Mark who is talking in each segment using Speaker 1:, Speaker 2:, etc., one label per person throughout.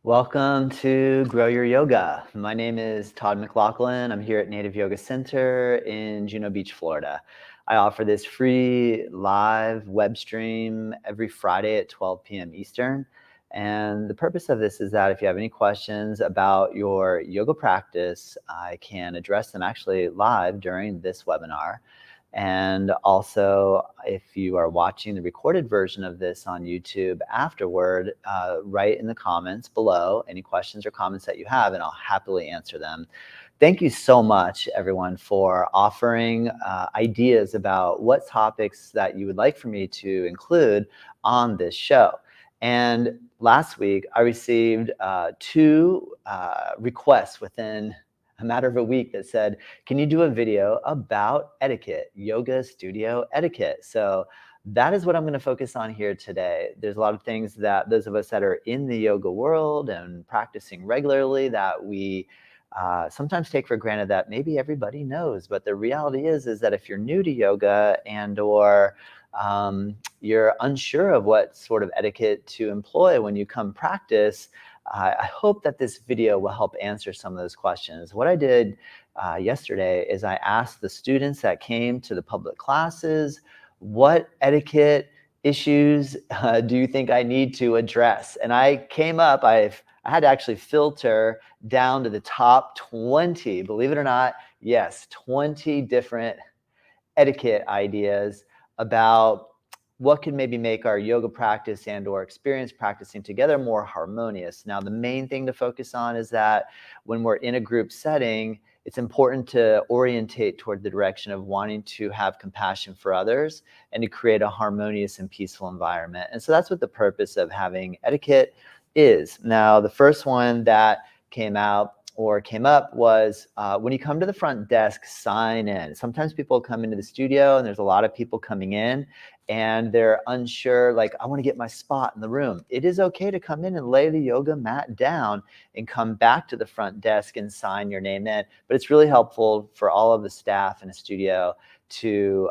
Speaker 1: Welcome to Grow Your Yoga. My name is Todd McLaughlin. I'm here at Native Yoga Center in Juno Beach, Florida. I offer this free live web stream every Friday at 12 p.m. Eastern. And the purpose of this is that if you have any questions about your yoga practice, I can address them actually live during this webinar. And also, if you are watching the recorded version of this on YouTube afterward, write in the comments below any questions or comments that you have, and I'll happily answer them. Thank you so much, everyone, for offering ideas about what topics that you would like for me to include on this show. And last week, I received two requests within a matter of a week that said, can you do a video about etiquette, yoga studio etiquette? So that is what I'm going to focus on here today. There's a lot of things that those of us that are in the yoga world and practicing regularly that we sometimes take for granted that maybe everybody knows. But the reality is that if you're new to yoga and or you're unsure of what sort of etiquette to employ when you come practice, I hope that this video will help answer some of those questions. What I did yesterday is I asked the students that came to the public classes, what etiquette issues do you think I need to address? And I came up, I had to actually filter down to the top 20, believe it or not, yes, 20 different etiquette ideas about what can maybe make our yoga practice and or experience practicing together more harmonious. Now, the main thing to focus on is that when we're in a group setting, it's important to orientate toward the direction of wanting to have compassion for others and to create a harmonious and peaceful environment. And so that's what the purpose of having etiquette is. Now, the first one that came up was when you come to the front desk, sign in. Sometimes people come into the studio and there's a lot of people coming in and they're unsure, like, I want to get my spot in the room. It is okay to come in and lay the yoga mat down and come back to the front desk and sign your name in. But it's really helpful for all of the staff in a studio to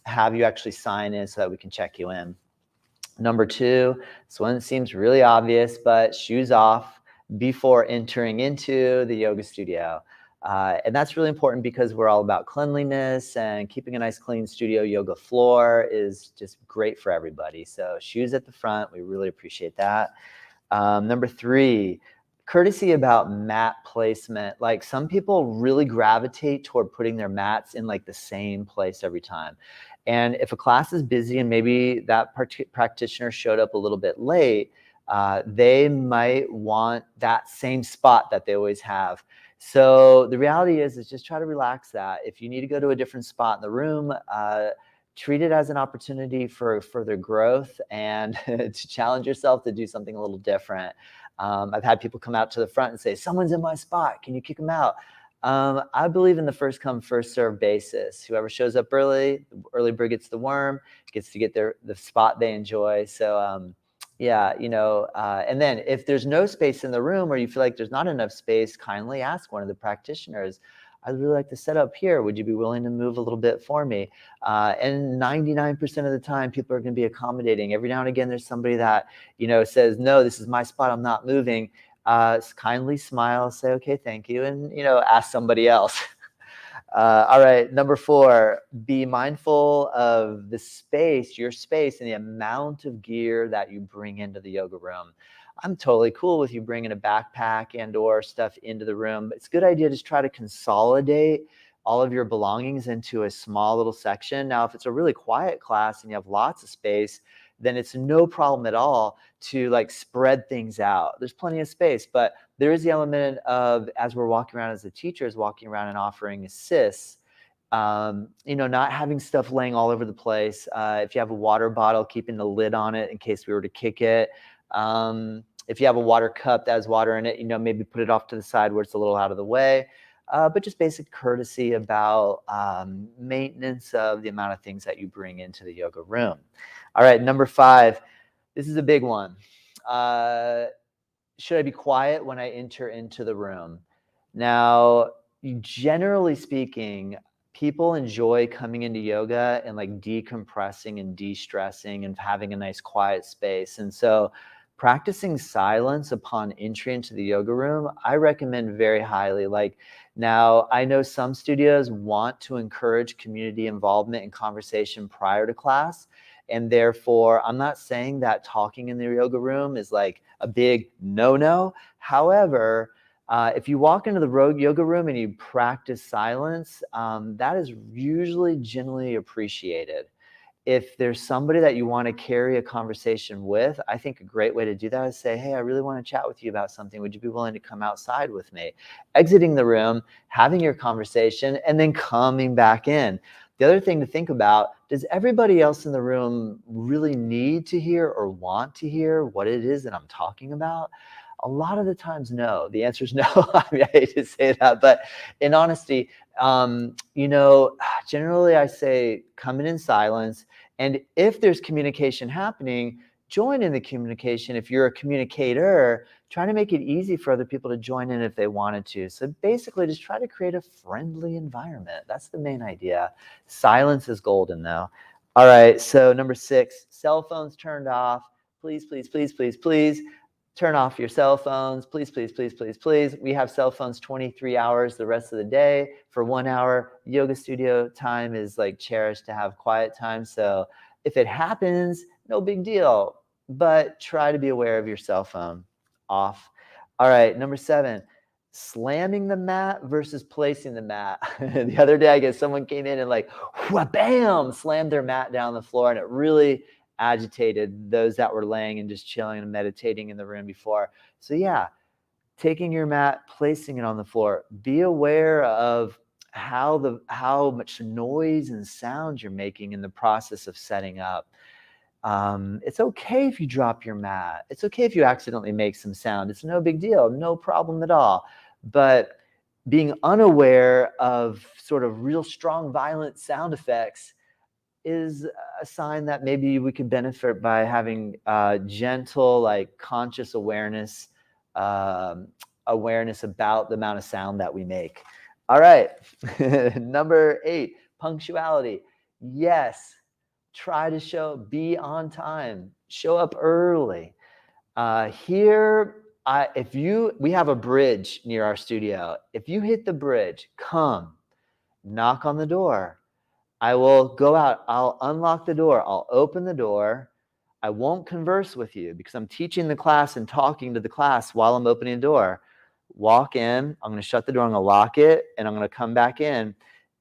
Speaker 1: have you actually sign in so that we can check you in. Number two, this one seems really obvious, but shoes off before entering into the yoga studio. And that's really important because we're all about cleanliness, and keeping a nice clean studio yoga floor is just great for everybody. So shoes at the front, we really appreciate that. Number three, courtesy about mat placement. Like, some people really gravitate toward putting their mats in like the same place every time. And if a class is busy and maybe that practitioner showed up a little bit late, they might want that same spot that they always have. So the reality is just try to relax that. If you need to go to a different spot in the room, treat it as an opportunity for further growth and to challenge yourself to do something a little different. I've had people come out to the front and say, someone's in my spot, can you kick them out? I believe in the first come, first serve basis. Whoever shows up early, the early bird gets the worm, gets to get the spot they enjoy. So yeah, and then if there's no space in the room or you feel like there's not enough space, kindly ask one of the practitioners, I'd really like to set up here. Would you be willing to move a little bit for me? And 99% of the time, people are going to be accommodating. Every now and again, there's somebody that, says, no, this is my spot, I'm not moving. Kindly smile, say, okay, thank you, and, ask somebody else. All right, number four, be mindful of the space, your space, and the amount of gear that you bring into the yoga room. I'm totally cool with you bringing a backpack and or stuff into the room. It's a good idea to just try to consolidate all of your belongings into a small little section. Now, if it's a really quiet class and you have lots of space, then it's no problem at all to like spread things out. There's plenty of space, but there is the element of, as we're walking around as the teachers, walking around and offering assists, not having stuff laying all over the place. If you have a water bottle, keeping the lid on it in case we were to kick it. If you have a water cup that has water in it, maybe put it off to the side where it's a little out of the way. But just basic courtesy about maintenance of the amount of things that you bring into the yoga room. All right, number five, this is a big one. Should I be quiet when I enter into the room? Now, generally speaking, people enjoy coming into yoga and like decompressing and de-stressing and having a nice quiet space. And so practicing silence upon entry into the yoga room, I recommend very highly. Like, now, I know some studios want to encourage community involvement and conversation prior to class. And therefore, I'm not saying that talking in the yoga room is like a big no-no. However, if you walk into the yoga room and you practice silence, that is usually generally appreciated. If there's somebody that you want to carry a conversation with, I think a great way to do that is say, hey, I really want to chat with you about something. Would you be willing to come outside with me? Exiting the room, having your conversation, and then coming back in. The other thing to think about, does everybody else in the room really need to hear or want to hear what it is that I'm talking about? A lot of the times, no. The answer is no. I mean, I hate to say that, but in honesty, generally I say come in silence. And if there's communication happening, join in the communication. If you're a communicator, try to make it easy for other people to join in if they wanted to. So basically just try to create a friendly environment. That's the main idea. Silence is golden though. All right, so number 6, cell phones turned off. Please, please, please, please, please. Turn off your cell phones. Please, please, please, please, please. We have cell phones 23 hours the rest of the day. For 1 hour, yoga studio time is like cherished to have quiet time. So if it happens, no big deal. But try to be aware of your cell phone off. All right, number 7, slamming the mat versus placing the mat. The other day, I guess someone came in and like, bam, slammed their mat down the floor, and it really agitated those that were laying and just chilling and meditating in the room before. So yeah, taking your mat, placing it on the floor. Be aware of how much noise and sound you're making in the process of setting up. It's okay if you drop your mat. It's okay if you accidentally make some sound. It's no big deal, no problem at all. But being unaware of sort of real strong, violent sound effects is a sign that maybe we could benefit by having gentle, like conscious awareness, awareness about the amount of sound that we make. All right, number 8, punctuality. Yes, try to be on time, show up early. We have a bridge near our studio. If you hit the bridge, come, knock on the door. I will go out, I'll unlock the door, I'll open the door. I won't converse with you because I'm teaching the class and talking to the class while I'm opening the door. Walk in, I'm going to shut the door, I'm going to lock it, and I'm going to come back in,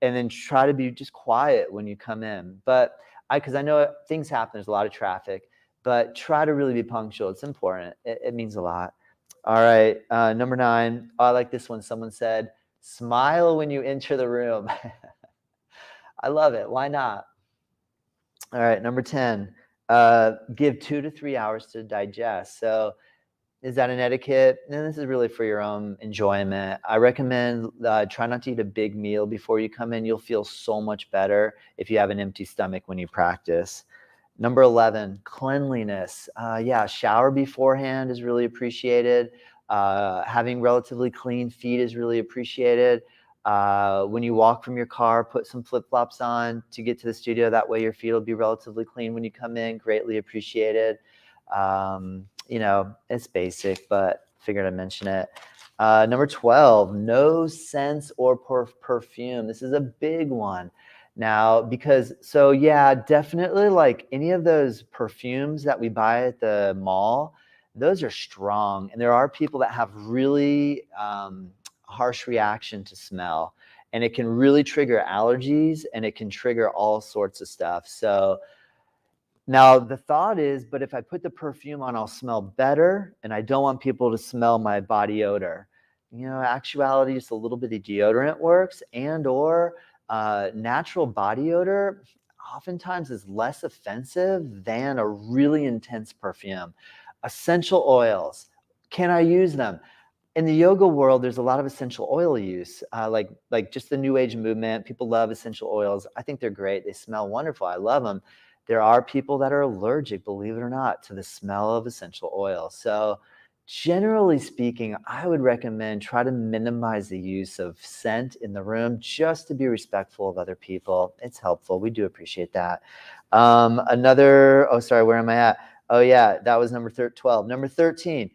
Speaker 1: and then try to be just quiet when you come in. But because I know things happen, there's a lot of traffic, but try to really be punctual. It's important. It means a lot. All right, number 9. I like this one. Someone said, smile when you enter the room. I love it. Why not? All right, number 10, give 2 to 3 hours to digest. So is that an etiquette? And this is really for your own enjoyment. I recommend try not to eat a big meal before you come in. You'll feel so much better if you have an empty stomach when you practice. Number 11, cleanliness. Yeah, shower beforehand is really appreciated. Having relatively clean feet is really appreciated. When you walk from your car, put some flip-flops on to get to the studio. That way your feet will be relatively clean when you come in. Greatly appreciated. It's basic, but figured I'd mention it. Number 12, no scents or perfume. This is a big one. Now, definitely like any of those perfumes that we buy at the mall, those are strong. And there are people that have really harsh reaction to smell. And it can really trigger allergies, and it can trigger all sorts of stuff. So now the thought is, but if I put the perfume on, I'll smell better, and I don't want people to smell my body odor. Actuality, just a little bit of deodorant works, or natural body odor oftentimes is less offensive than a really intense perfume. Essential oils, can I use them? In the yoga world, there's a lot of essential oil use, like just the New Age movement. People love essential oils. I think they're great. They smell wonderful. I love them. There are people that are allergic, believe it or not, to the smell of essential oil. So generally speaking, I would recommend try to minimize the use of scent in the room just to be respectful of other people. It's helpful. We do appreciate that. Where am I at? Oh yeah, that was number 12. Number 13,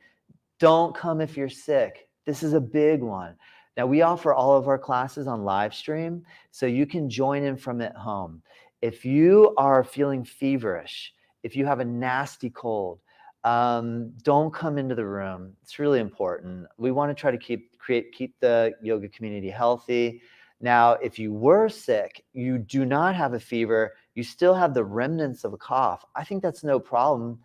Speaker 1: don't come if you're sick. This is a big one. Now, we offer all of our classes on live stream, so you can join in from at home. If you are feeling feverish, if you have a nasty cold, don't come into the room. It's really important. We want to try to keep the yoga community healthy. Now, if you were sick, you do not have a fever, you still have the remnants of a cough, I think that's no problem.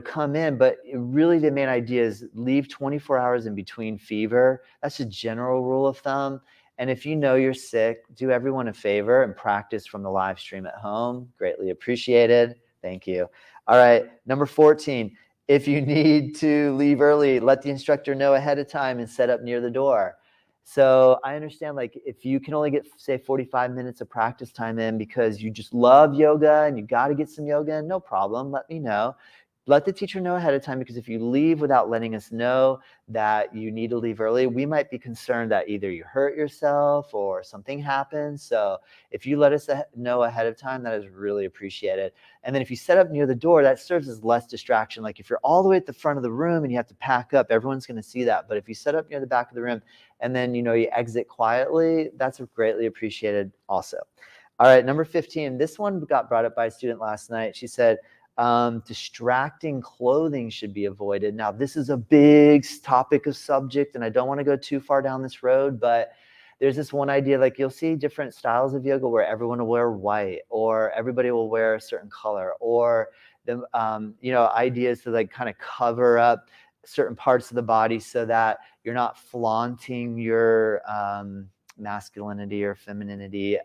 Speaker 1: Come in, but really the main idea is leave 24 hours in between fever. That's a general rule of thumb. And if you know you're sick, do everyone a favor and practice from the live stream at home. Greatly appreciated. Thank you. All right, number 14, if you need to leave early, let the instructor know ahead of time and set up near the door. So I understand, like, if you can only get, say, 45 minutes of practice time in because you just love yoga and you got to get some yoga in, no problem. Let me know. Let the teacher know ahead of time, because if you leave without letting us know that you need to leave early, we might be concerned that either you hurt yourself or something happens. So if you let us know ahead of time, that is really appreciated. And then if you set up near the door, that serves as less distraction. Like if you're all the way at the front of the room and you have to pack up, everyone's going to see that. But if you set up near the back of the room and then, you exit quietly, that's greatly appreciated also. All right, number 15, this one got brought up by a student last night. She said, distracting clothing should be avoided. Now, this is a big topic of subject, and I don't want to go too far down this road, but there's this one idea, like you'll see different styles of yoga where everyone will wear white, or everybody will wear a certain color, or the ideas to like kind of cover up certain parts of the body so that you're not flaunting your masculinity or femininity.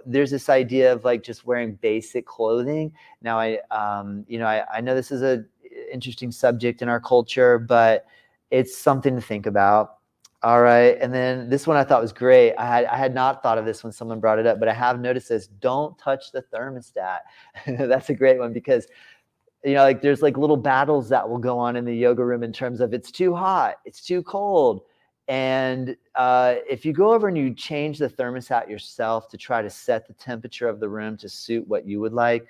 Speaker 1: There's this idea of like just wearing basic clothing. Now, I know this is an interesting subject in our culture, but it's something to think about. All right, and then this one I thought was great. I had not thought of this when someone brought it up, but I have noticed this: don't touch the thermostat. That's a great one, because like there's like little battles that will go on in the yoga room in terms of it's too hot, it's too cold. And if you go over and you change the thermostat yourself to try to set the temperature of the room to suit what you would like,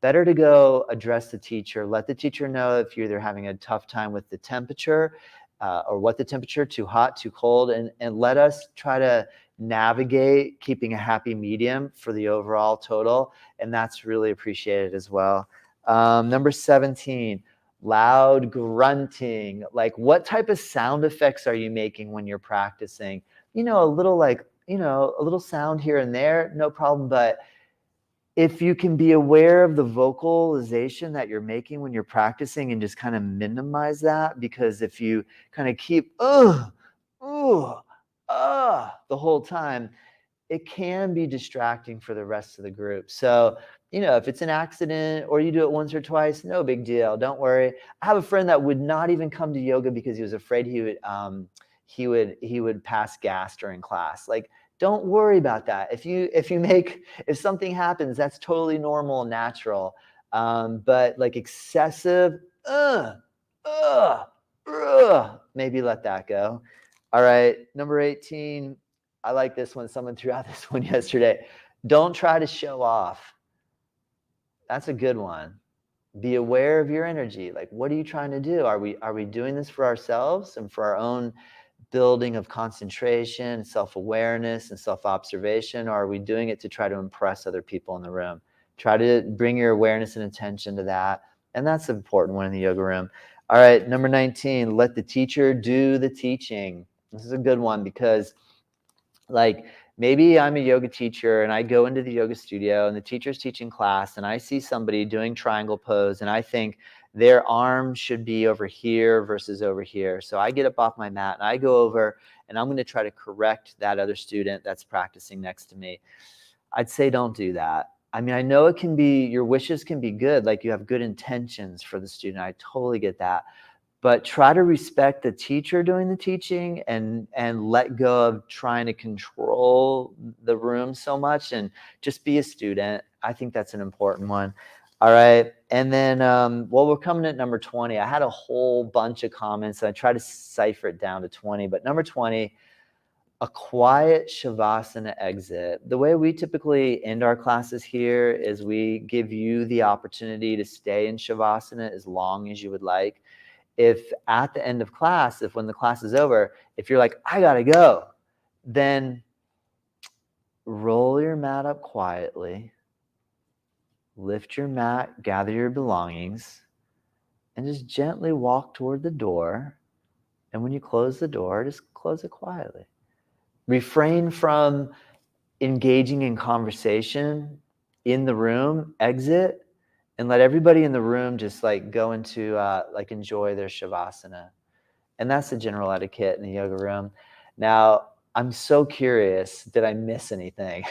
Speaker 1: better to go address the teacher. Let the teacher know if you're either having a tough time with the temperature or what the temperature, too hot, too cold, and let us try to navigate keeping a happy medium for the overall total. And that's really appreciated as well. Number 17, loud grunting. Like, what type of sound effects are you making when you're practicing? A little a little sound here and there, no problem. But if you can be aware of the vocalization that you're making when you're practicing and just kind of minimize that, because if you kind of keep the whole time, it can be distracting for the rest of the group. So, if it's an accident or you do it once or twice, no big deal. Don't worry. I have a friend that would not even come to yoga because he was afraid he would pass gas during class. Like, don't worry about that. If something happens, that's totally normal and natural. But like excessive, maybe let that go. All right, number 18. I like this one. Someone threw out this one yesterday. Don't try to show off. That's a good one. Be aware of your energy. Like, what are you trying to do? Are we doing this for ourselves and for our own building of concentration, self-awareness, and self-observation, or are we doing it to try to impress other people in the room? Try to bring your awareness and attention to that. And that's an important one in the yoga room. All right, number 19, let the teacher do the teaching. This is a good one, because like maybe I'm a yoga teacher and I go into the yoga studio and the teacher's teaching class and I see somebody doing triangle pose and I think their arm should be over here versus over here. So I get up off my mat and I go over and I'm going to try to correct that other student that's practicing next to me. I'd say don't do that. I mean, I know it can be, your wishes can be good, like you have good intentions for the student. I totally get that. But try to respect the teacher doing the teaching and let go of trying to control the room so much and just be a student. I think that's an important one. All right. And then, we're coming at number 20. I had a whole bunch of comments. I tried to cipher it down to 20, but number 20, a quiet Shavasana exit. The way we typically end our classes here is we give you the opportunity to stay in Shavasana as long as you would like. If at the end of class, if when the class is over, if you're like, I gotta go, then roll your mat up quietly, lift your mat, gather your belongings, and just gently walk toward the door. And when you close the door, just close it quietly. Refrain from engaging in conversation in the room, exit, and let everybody in the room just like go into like enjoy their Shavasana. And that's the general etiquette in the yoga room. Now, I'm so curious, did I miss anything?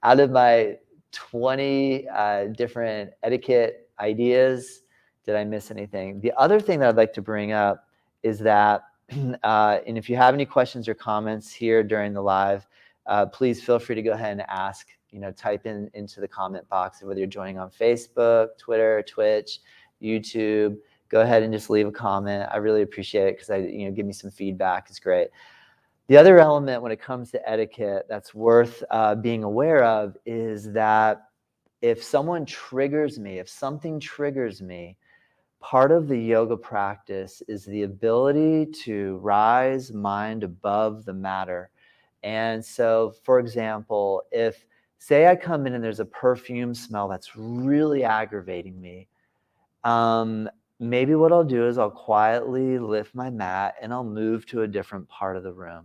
Speaker 1: Out of my 20 different etiquette ideas, did I miss anything? The other thing that I'd like to bring up is that, and if you have any questions or comments here during the live, please feel free to go ahead and ask, type into the comment box, whether you're joining on Facebook, Twitter, Twitch, YouTube. Go ahead and just leave a comment. I really appreciate it because give me some feedback. It's great. The other element when it comes to etiquette that's worth being aware of is that if something triggers me, part of the yoga practice is the ability to rise mind above the matter. And so, for example, if, say I come in and there's a perfume smell that's really aggravating me, maybe what I'll do is I'll quietly lift my mat and I'll move to a different part of the room.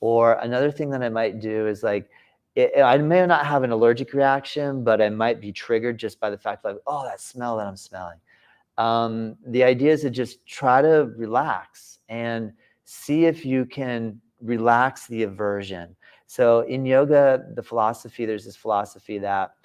Speaker 1: Or another thing that I might do is like, I may not have an allergic reaction, but I might be triggered just by the fact like, oh, that smell that I'm smelling. The idea is to just try to relax and see if you can relax the aversion. So in yoga, there's this philosophy that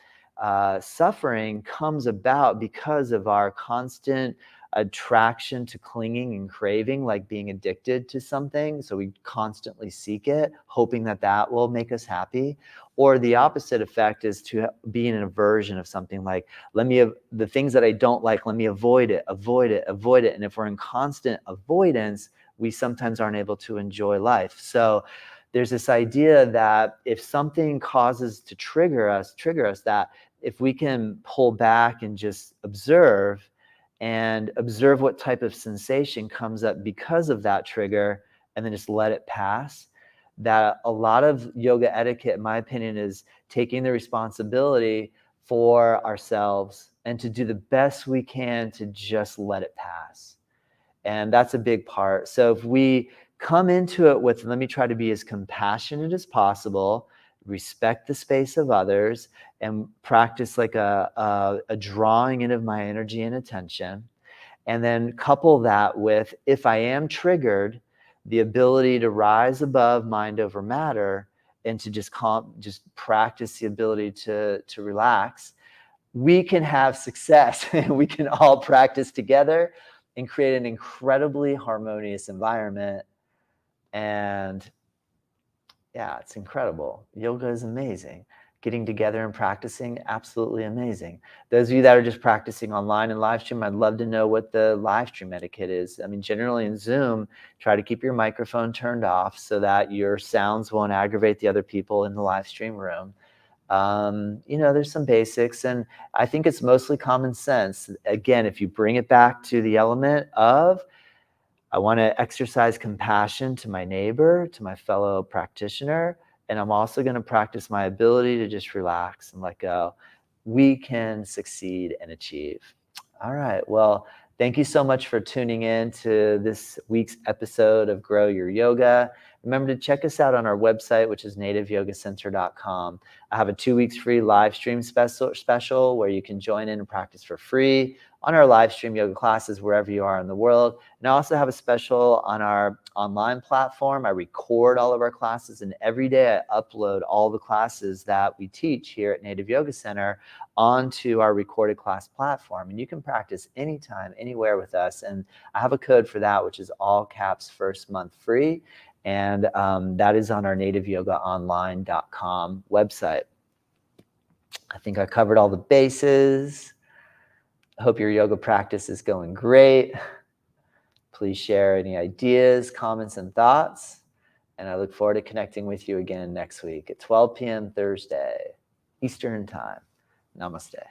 Speaker 1: suffering comes about because of our constant attraction to clinging and craving, like being addicted to something. So we constantly seek it, hoping that that will make us happy. Or the opposite effect is to be in an aversion of something, like the things that I don't like, let me avoid it. And if we're in constant avoidance, we sometimes aren't able to enjoy life. So there's this idea that if something causes to trigger us, that if we can pull back and just observe what type of sensation comes up because of that trigger, and then just let it pass, that a lot of yoga etiquette, in my opinion, is taking the responsibility for ourselves and to do the best we can to just let it pass. And that's a big part. So if we come into it with, let me try to be as compassionate as possible, respect the space of others, and practice like a drawing in of my energy and attention, and then couple that with, if I am triggered, the ability to rise above mind over matter and to just practice the ability to relax, we can have success. And we can all practice together and create an incredibly harmonious environment. And yeah, it's incredible. Yoga is amazing. Getting together and practicing, absolutely amazing. Those of you that are just practicing online and live stream, I'd love to know what the live stream etiquette is. I mean, generally in Zoom, try to keep your microphone turned off so that your sounds won't aggravate the other people in the live stream room. There's some basics, and I think it's mostly common sense. Again, if you bring it back to the element of, I want to exercise compassion to my neighbor, to my fellow practitioner, and I'm also going to practice my ability to just relax and let go. We can succeed and achieve. All right. Well, thank you so much for tuning in to this week's episode of Grow Your Yoga. Remember to check us out on our website, which is nativeyogacenter.com. I have a 2 weeks free live stream special where you can join in and practice for free on our live stream yoga classes wherever you are in the world. And I also have a special on our online platform. I record all of our classes, and every day I upload all the classes that we teach here at Native Yoga Center onto our recorded class platform. And you can practice anytime, anywhere with us. And I have a code for that, which is all caps first month free. And that is on our nativeyogaonline.com website. I think I covered all the bases. I hope your yoga practice is going great. Please share any ideas, comments, and thoughts. And I look forward to connecting with you again next week at 12 p.m. Thursday, Eastern Time. Namaste.